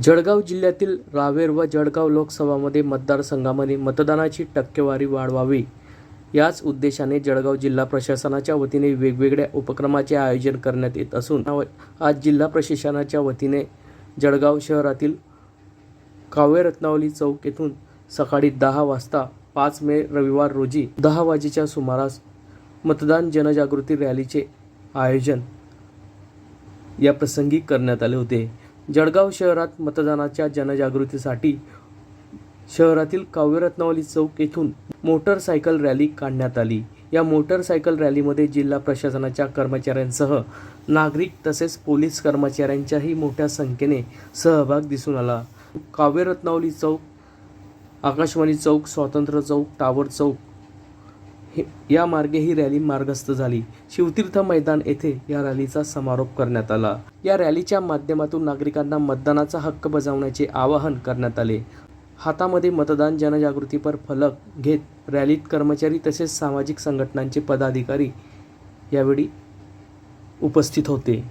जळगाव जिल्ह्यातील रावेर व जळगाव लोकसभामध्ये मतदारसंघामध्ये मतदानाची टक्केवारी वाढवावी याच उद्देशाने जळगाव जिल्हा प्रशासनाच्या वतीने वेगवेगळ्या उपक्रमाचे आयोजन करण्यात येत असून आज जिल्हा प्रशासनाच्या वतीने जळगाव शहरातील काव्य रत्नावली चौक येथून सकाळी 10 वाजता 5 मे रविवार रोजी 10 वाजेच्या सुमारास मतदान जनजागृती रॅलीचे आयोजन या प्रसंगी करण्यात आले होते। जळगाव शहरात मतदानाच्या जनजागृतीसाठी शहरातील काव्य रत्नावली चौक येथून मोटरसायकल रॅली काढण्यात आली। या मोटरसायकल रॅलीमध्ये जिल्हा प्रशासनाच्या कर्मचाऱ्यांसह नागरिक तसेच पोलीस कर्मचाऱ्यांचाही मोठ्या संख्येने सहभाग दिसून आला। काव्य रत्नावली चौक, आकाशवाणी चौक, स्वातंत्र्य चौक, टावर चौक या मार्गे ही रॅली मार्गस्थ झाली। शिवतीर्थ मैदान येथे या रॅलीचा समारोप करण्यात आला। या रॅलीच्या माध्यमातून नागरिकांना मतदानाचा हक्क बजावण्याचे आवाहन करण्यात आले। हातामध्ये मतदान जनजागृतीपर फलक घेत रॅलीत कर्मचारी तसेच सामाजिक संघटनांचे पदाधिकारी यावेळी उपस्थित होते।